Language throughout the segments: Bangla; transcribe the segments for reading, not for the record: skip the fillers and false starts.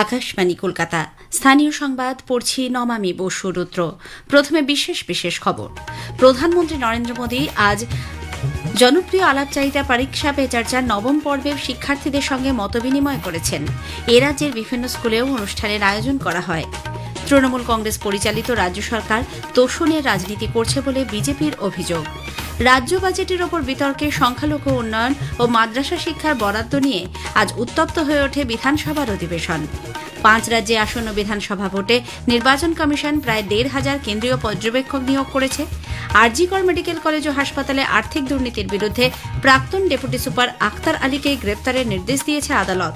আকাশবাণী কলকাতা স্থানীয় সংবাদ পড়ছি নমামি বসু রুদ্র। প্রথমে বিশেষ খবর। প্রধানমন্ত্রী নরেন্দ্র মোদী আজ জনপ্রিয় আলাপচারিতা পরীক্ষা পে চর্চার নবম পর্বে শিক্ষার্থীদের সঙ্গে মতবিনিময় করেছেন। এ রাজ্যের বিভিন্ন স্কুলেও অনুষ্ঠানের আয়োজন করা হয়। তৃণমূল কংগ্রেস পরিচালিত রাজ্য সরকার তোষণের রাজনীতি করছে বলে বিজেপির অভিযোগ। রাজ্য বাজেটের ওপর বিতর্কে সংখ্যালঘু উন্নয়ন ও মাদ্রাসা শিক্ষার বরাদ্দ নিয়ে আজ উত্তপ্ত হয়ে ওঠে বিধানসভার অধিবেশন। 5 রাজ্যে আসন্ন বিধানসভা ভোটে নির্বাচন কমিশন প্রায় 1,500 কেন্দ্রীয় পর্যবেক্ষক নিয়োগ করেছে। আরজি কর মেডিকেল কলেজ ও হাসপাতালে আর্থিক দুর্নীতির বিরুদ্ধে প্রাক্তন ডেপুটি সুপার আক্তার আলীকে গ্রেপ্তারের নির্দেশ দিয়েছে আদালত।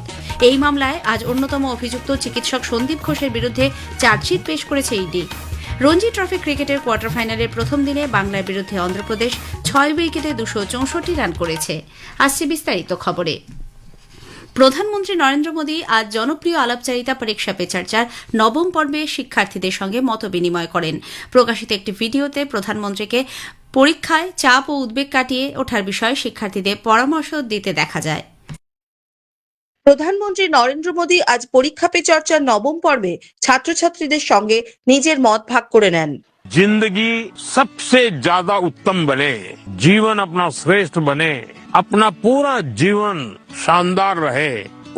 এই মামলায় আজ অন্যতম অভিযুক্ত চিকিৎসক সন্দীপ ঘোষের বিরুদ্ধে চার্জশিট পেশ করেছে ইডি। রঞ্জি ট্রফি ক্রিকেটের কোয়ার্টার ফাইনালের প্রথম দিনে বাংলার বিরুদ্ধে অন্ধ্রপ্রদেশ 6 উইকেটে 264 রান করেছে। আসছে বিস্তারিত খবরে। প্রধানমন্ত্রী নরেন্দ্র মোদী আজ জনপ্রিয় আলাপচারিতা পরীক্ষা পে চর্চার নবম পর্বে শিক্ষার্থীদের সঙ্গে মতবিনিময় করেন। প্রকাশিত একটি ভিডিওতে প্রধানমন্ত্রীকে পরীক্ষায় চাপ ও উদ্বেগ কাটিয়ে ওঠার বিষয়ে শিক্ষার্থীদের পরামর্শ দিতে দেখা যায়। প্রধানমন্ত্রী নরেন্দ্র মোদী আজ পরীক্ষা পে চর্চার নবম পর্বে ছাত্রছাত্রীদের সঙ্গে নিজের মত ভাগ করে নেন। जिंदगी सबसे ज्यादा उत्तम बने, जीवन अपना श्रेष्ठ बने, अपना पूरा जीवन शानदार रहे,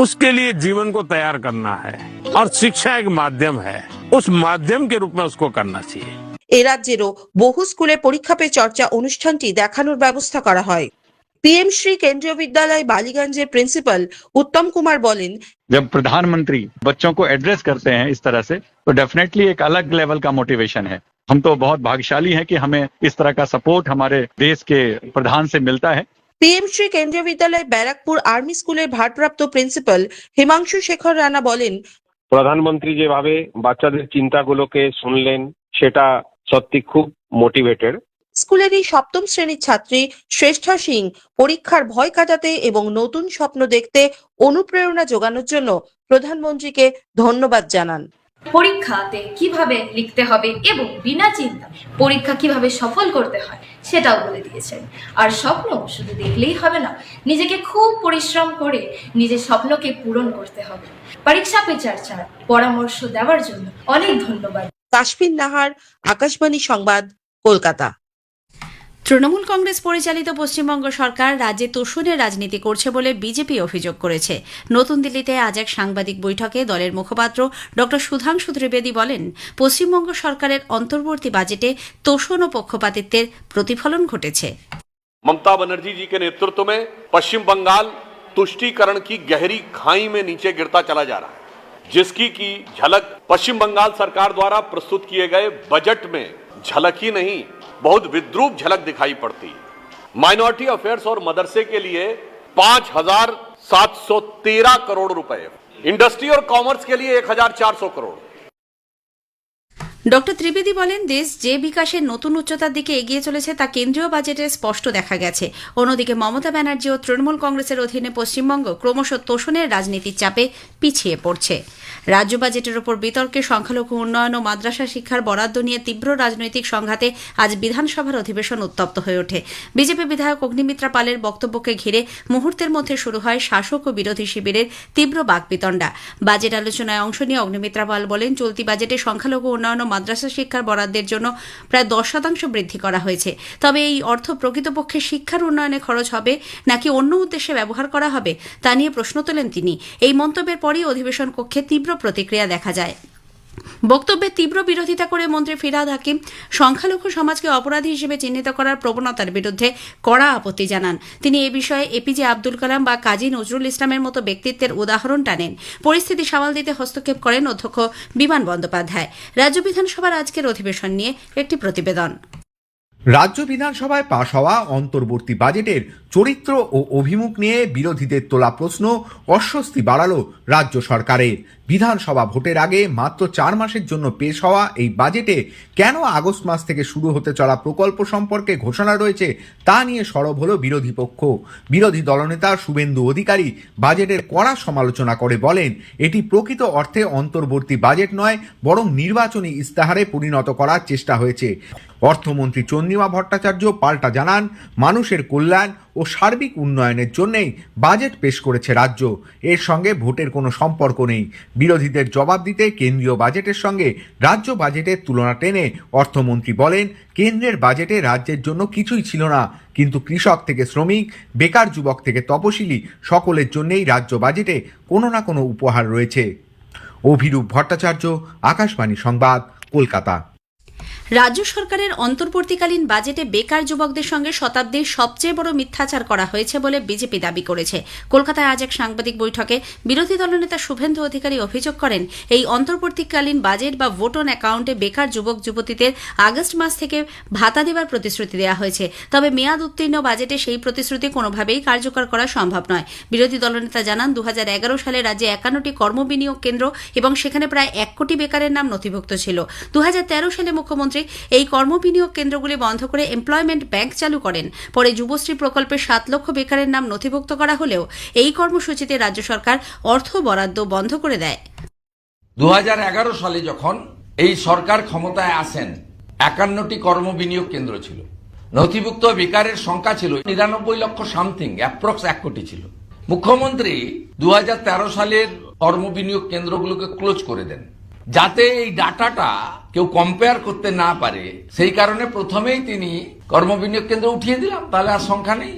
उसके लिए जीवन को तैयार करना है और शिक्षा एक माध्यम है, उस माध्यम के रूप में उसको करना चाहिए। এ রাজ্যেরও বহু স্কুলে পরীক্ষা পে চর্চা অনুষ্ঠানটি দেখানোর ব্যবস্থা করা হয়। पीएम श्री केंद्रीय विद्यालय बालीगंजेर प्रिंसिपल उत्तम कुमार बोलें, जब प्रधानमंत्री बच्चों को एड्रेस करते हैं इस तरह से तो डेफिनेटली एक अलग लेवल का मोटिवेशन है। हम तो बहुत भाग्यशाली हैं कि हमें इस तरह का सपोर्ट हमारे देश के प्रधान से मिलता है। पीएम श्री केंद्रीय विद्यालय बैराकपुर आर्मी स्कूलेर भारप्राप्त प्रिंसिपल हिमांशु शेखर राणा बोलें, প্রধানমন্ত্রী যেভাবে বাচ্চাদের চিন্তাগুলোকে শুনলেন সেটা সত্যি খুব মোটিভেটেড। স্কুলের এই সপ্তম শ্রেণীর ছাত্রী শ্রেষ্ঠা সিং পরীক্ষার ভয় কাটাতে এবং নতুন স্বপ্ন দেখতে অনুপ্রেরণা যোগানোর জন্য প্রধানমন্ত্রীকে ধন্যবাদ জানান। পরীক্ষাতে কিভাবে লিখতে হবে এবং বিনা চিন্তা পরীক্ষা কিভাবে সফল করতে হয় সেটাও বলে দিয়েছেন। আর স্বপ্ন শুধু দেখলেই হবে না, নিজেকে খুব পরিশ্রম করে নিজের স্বপ্নকে পূরণ করতে হবে। পরীক্ষা পে চর্চার পরামর্শ দেওয়ার জন্য অনেক ধন্যবাদ। কাশ্মীর নাহার, আকাশবাণী সংবাদ, কলকাতা। তৃণমূল কংগ্রেস পরিচালিত পশ্চিমবঙ্গ সরকার রাজ্যে তোষণের রাজনীতি করছে বলে বিজেপি অভিযোগ করেছে। নতুন দিল্লিতে আজ এক সাংবাদিক বৈঠকে দলের মুখপাত্র ড সুধাংশু ত্রিবেদী বলেন, পশ্চিমবঙ্গ সরকারের অন্তর্বর্তী বাজেটে তোষণ ও পক্ষপাতিত্বের প্রতিফলন ঘটেছে। ममता बनर्जी जी के नेतृत्व में पश्चिम बंगाल तुष्टीकरण की गहरी खाई में नीचे गिरता चला जा रहा है, जिसकी की झलक पश्चिम बंगाल सरकार द्वारा प्रस्तुत किए गए बजट में झलक ही नहीं, बहुत विद्रूप झलक दिखाई पड़ती है। माइनॉरिटी अफेयर्स और मदरसे के लिए 5,713 करोड़ रुपए, इंडस्ट्री और कॉमर्स के लिए 1,400 करोड़। ড ত্রিবেদী বলেন, দেশ যে বিকাশের নতুন উচ্চতার দিকে এগিয়ে চলেছে তা কেন্দ্রীয় বাজেটে স্পষ্ট দেখা গেছে। অন্যদিকে মমতা ব্যানার্জি ও তৃণমূল কংগ্রেসের অধীনে পশ্চিমবঙ্গ ক্রমশ তোষণের রাজনীতির চাপে পিছিয়ে পড়ছে। রাজ্য বাজেটের ওপর বিতর্কে সংখ্যালঘু উন্নয়ন ও মাদ্রাসা শিক্ষার বরাদ্দ নিয়ে তীব্র রাজনৈতিক সংঘাতে আজ বিধানসভার অধিবেশন উত্তপ্ত হয়ে ওঠে। বিজেপি বিধায়ক অগ্নিমিত্রা পালের বক্তব্যকে ঘিরে মুহূর্তের মধ্যে শুরু হয় শাসক ও বিরোধী শিবিরের তীব্র বাকবিতণ্ডা। বাজেট আলোচনায় অংশ নিয়ে অগ্নিমিত্রা পাল বলেন, চলতি বাজেটে সংখ্যালঘু উন্নয়ন ও মাদ্রাসা শিক্ষার বরাদ্দের জন্য প্রায় 10% বৃদ্ধি করা হয়েছে। তবে এই অর্থ প্রকৃতপক্ষে শিক্ষার উন্নয়নে খরচ হবে নাকি অন্য উদ্দেশ্যে ব্যবহার করা হবে তা নিয়ে প্রশ্ন তোলেন তিনি। এই মন্তব্যের পরই অধিবেশন কক্ষে তীব্র প্রতিক্রিয়া দেখা যায়। বক্তব্যের তীব্র বিরোধিতা করে মন্ত্রী ফিরহাদ হাকিম সংখ্যালঘু সমাজকে অপরাধী হিসেবে চিহ্নিত করার প্রবণতার বিরুদ্ধে কড়া আপত্তি জানান। তিনি এ বিষয়ে এপিজে আব্দুল কালাম বা কাজী নজরুল ইসলামের মতো ব্যক্তিত্বের উদাহরণ টানেন। পরিস্থিতি সামাল দিতে হস্তক্ষেপ করেন অধ্যক্ষ বিমান বন্দ্যোপাধ্যায়। রাজ্য বিধানসভার আজকের অধিবেশন নিয়ে একটি প্রতিবেদন। রাজ্য বিধানসভায় পাশ হওয়া অন্তর্বর্তী বাজেটের চরিত্র ও অভিমুখ নিয়ে বিরোধীদের তোলা প্রশ্ন অস্বস্তি বাড়ালো রাজ্য সরকারের। বিধানসভা ভোটের আগে মাত্র 4 মাসের জন্য পেশ হওয়া এই বাজেটে কেন আগস্ট মাস থেকে শুরু হতে চলা প্রকল্প সম্পর্কে ঘোষণা রয়েছে তা নিয়ে সরব হলো বিরোধী পক্ষ। বিরোধী দলনেতা শুভেন্দু অধিকারী বাজেটের কড়া সমালোচনা করে বলেন, এটি প্রকৃত অর্থে অন্তর্বর্তী বাজেট নয়, বরং নির্বাচনী ইস্তাহারে পরিণত করার চেষ্টা হয়েছে। অর্থমন্ত্রী চন্দ্রিমা ভট্টাচার্য পাল্টা জানান, মানুষের কল্যাণ ও সার্বিক উন্নয়নের জন্যই বাজেট পেশ করেছে রাজ্য। এর সঙ্গে ভোটের কোনো সম্পর্ক নেই। বিরোধীদের জবাব দিতে কেন্দ্রীয় বাজেটের সঙ্গে রাজ্য বাজেটের তুলনা টেনে অর্থমন্ত্রী বলেন, কেন্দ্রের বাজেটে রাজ্যের জন্য কিছুই ছিল না, কিন্তু কৃষক থেকে শ্রমিক, বেকার যুবক থেকে তপশিলি সকলের জন্যই রাজ্য বাজেটে কোনো না কোনো উপহার রয়েছে। অভিরূপ ভট্টাচার্য, আকাশবাণী সংবাদ, কলকাতা। রাজ্য সরকারের অন্তর্বর্তীকালীন বাজেটে বেকার যুবকদের সঙ্গে শতাব্দীর সবচেয়ে বড় মিথ্যাচার করা হয়েছে বলে বিজেপি দাবি করেছে। কলকাতায় আজ এক সাংবাদিক বৈঠকে বিরোধী দলনেতা শুভেন্দু অধিকারী অভিযোগ করেন, এই অন্তর্বর্তীকালীন বাজেট বা ভোট অন অ্যাকাউন্টে বেকার যুবক যুবতীদের আগস্ট মাস থেকে ভাতা দেওয়ার প্রতিশ্রুতি দেওয়া হয়েছে। তবে মেয়াদ উত্তীর্ণ বাজেটে সেই প্রতিশ্রুতি কোনোভাবেই কার্যকর করা সম্ভব নয়। বিরোধী দলনেতা জানান, 2011 সালে রাজ্যে 51টি কর্মবিনিয়োগ কেন্দ্র এবং সেখানে প্রায় 1 কোটি বেকারের নাম নথিভুক্ত ছিল। 2013 সালে মুখ্যমন্ত্রী এই কর্মবিনিয়োগ কেন্দ্রগুলি বন্ধ করে এমপ্লয়মেন্ট ব্যাংক চালু করেন। পরে যুবশ্রী প্রকল্পে 7 লক্ষ বেকারের নাম নথিভুক্ত করা হলেও এই কর্মসূচিতে রাজ্য সরকার অর্থ বরাদ্দ বন্ধ করে দেয়। 2011 সালে যখন এই সরকার ক্ষমতায় আসেন, 51টি কর্মবিনিয়োগ কেন্দ্র ছিল, নথিভুক্ত বেকারের সংখ্যা ছিল 99 লক্ষ সামথিং, অ্যাপ্রক্স 1 কোটি ছিল। মুখ্যমন্ত্রী 2013 সালের কর্মবিনিয়োগ কেন্দ্রগুলোকে ক্লোজ করে দেন, যাতে এই ডাটাটা কেউ কম্পেয়ার করতে না পারে। সেই কারণে প্রথমেই তিনি কর্মবিনিয়োগ কেন্দ্র উঠিয়ে দিলাম, তাহলে আর সংখ্যা নেই।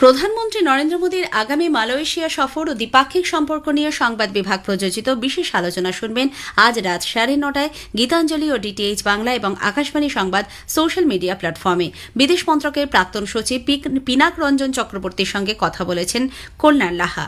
প্রধানমন্ত্রী নরেন্দ্র মোদীর আগামী মালয়েশিয়া সফর ও দ্বিপাক্ষিক সম্পর্ক নিয়ে সংবাদ বিভাগ প্রযোজিত বিশেষ আলোচনা শুনবেন আজ রাত 9:30 গীতাঞ্জলি ও ডিটিএইচ বাংলা এবং আকাশবাণী সংবাদ সোশ্যাল মিডিয়া প্ল্যাটফর্মে। বিদেশ মন্ত্রকের প্রাক্তন সচিব পিনাক রঞ্জন চক্রবর্তীর সঙ্গে কথা বলেছেন কল্যাণ লাহা।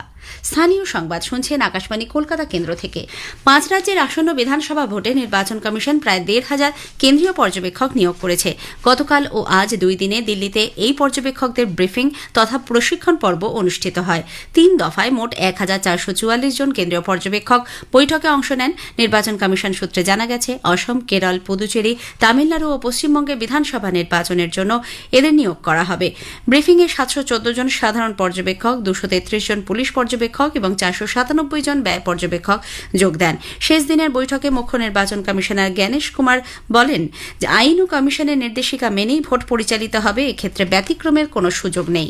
স্থানীয় সংবাদ শুনছেন আকাশবাণী কলকাতা কেন্দ্র থেকে। 5 রাজ্যের আসন্ন বিধানসভা ভোটে নির্বাচন কমিশন প্রায় 1,500 কেন্দ্রীয় পর্যবেক্ষক নিয়োগ করেছে। গতকাল ও আজ 2 দিনে দিল্লিতে এই পর্যবেক্ষকদের ব্রিফিং তথা প্রশিক্ষণ পর্ব অনুষ্ঠিত হয়। 3 দফায় মোট 1444 জন কেন্দ্রীয় পর্যবেক্ষক বৈঠকে অংশ নেন। নির্বাচন কমিশন সূত্রে জানা গেছে, অসম, কেরল, পুদুচেরি, তামিলনাড়ু ও পশ্চিমবঙ্গে বিধানসভা নির্বাচনের জন্য এদের নিয়োগ করা হবে। ব্রিফিংয়ে 714 জন সাধারণ পর্যবেক্ষক, 233 জন পুলিশ পর্যবেক্ষক এবং 497 জন ব্যয় পর্যবেক্ষক যোগ দেন। শেষ দিনের বৈঠকে মুখ্য নির্বাচন কমিশনার জ্ঞানেশ কুমার বলেন যে আইন ও কমিশনের নির্দেশিকা মেনেই ভোট পরিচালিত হবে, এক্ষেত্রে ব্যতিক্রমের কোনো সুযোগ নেই।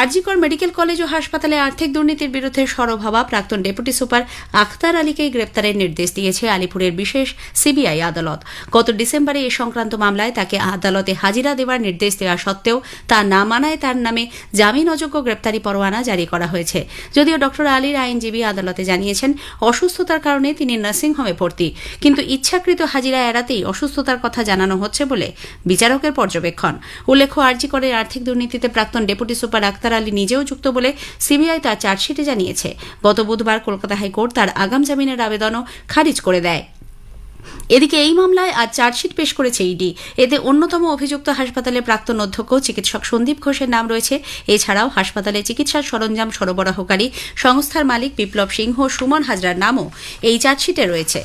আরজিকর মেডিকেল কলেজ ও হাসপাতালে আর্থিক দুর্নীতির বিরুদ্ধে সরব হওয়া প্রাক্তন ডেপুটি সুপার আখতার আলীকে গ্রেপ্তারের নির্দেশ দিয়েছে আলিপুরের বিশেষ সিবিআই আদালত। গত ডিসেম্বরে এ সংক্রান্ত মামলায় তাকে আদালতে হাজিরা দেওয়ার নির্দেশ দেওয়া সত্ত্বেও তা না মানায় তার নামে জামিন অযোগ্য গ্রেপ্তারি পরোয়ানা জারি করা হয়েছে। যদিও ডক্টর আলীর আইনজীবী আদালতে জানিয়েছেন, অসুস্থতার কারণে তিনি নার্সিংহোমে ভর্তি, কিন্তু ইচ্ছাকৃত হাজিরা এড়াতেই অসুস্থতার কথা জানানো হচ্ছে বলে বিচারকের পর্যবেক্ষণ। উল্লেখ্য, আরজিকরের আর্থিক দুর্নীতিতে প্রাক্তন ডেপুটি সুপার আখতার আলী নিজেও যুক্ত বলে সিবিআই তার চার্জশিটে জানিয়েছে। গত বুধবার কলকাতা হাইকোর্ট তার আগাম জামিনের আবেদনও খারিজ করে দেয়। এদিকে এই মামলায় আজ চার্জশিট পেশ করেছে ইডি। এতে অন্যতম অভিযুক্ত হাসপাতালের প্রাক্তন অধ্যক্ষ চিকিৎসক সন্দীপ ঘোষের নাম রয়েছে। এছাড়াও হাসপাতালে চিকিৎসার সরঞ্জাম সরবরাহকারী সংস্থার মালিক বিপ্লব সিংহ, সুমন হাজরার নামও এই চার্জশিটে রয়েছে।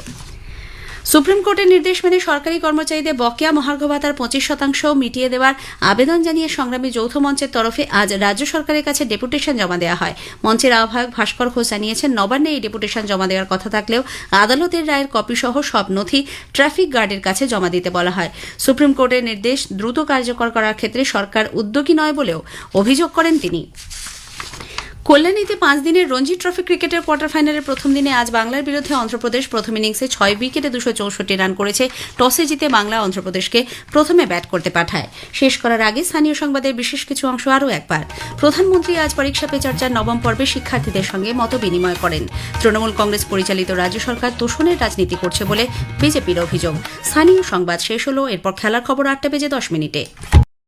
সুপ্রিম কোর্টের নির্দেশ মেনে সরকারি কর্মচারীদের বকেয়া মহার্ঘ ভাতার 25% মিটিয়ে দেওয়ার আবেদন জানিয়ে সংগ্রামী যৌথ মঞ্চের তরফে আজ রাজ্য সরকারের কাছে ডেপুটেশন জমা দেওয়া হয়। মঞ্চের আহ্বায়ক ভাস্কর ঘোষ জানিয়েছেন, নবান্নে এই ডেপুটেশন জমা দেওয়ার কথা থাকলেও আদালতের রায়ের কপি সহ সব নথি ট্রাফিক গার্ডের কাছে জমা দিতে বলা হয়। সুপ্রিম কোর্টের নির্দেশ দ্রুত কার্যকর করার ক্ষেত্রে সরকার উদ্যোগী নয় বলেও অভিযোগ করেন তিনি। কল্যাণীতে 5 দিনের রঞ্জি ট্রফি ক্রিকেটের কোয়ার্টার ফাইনালের প্রথম দিনে আজ বাংলার বিরুদ্ধে অন্ধ্রপ্রদেশ প্রথম ইনিংসে 6 উইকেটে 264 রান করেছে। টসে জিতে বাংলা অন্ধ্রপ্রদেশকে প্রথমে ব্যাট করতে পাঠায়। শেষ করার আগে স্থানীয় সংবাদের বিশেষ কিছু অংশ আরও একবার। প্রধানমন্ত্রী আজ পরীক্ষা পে চর্চার 9ম পর্বে শিক্ষার্থীদের সঙ্গে মত বিনিময় করেন। তৃণমূল কংগ্রেস পরিচালিত রাজ্য সরকার তোষণের রাজনীতি করছে বলে বিজেপির অভিযোগ। স্থানীয় সংবাদ শেষ হলো, এরপর খেলার খবর 8টা বেজে 10 মিনিটে।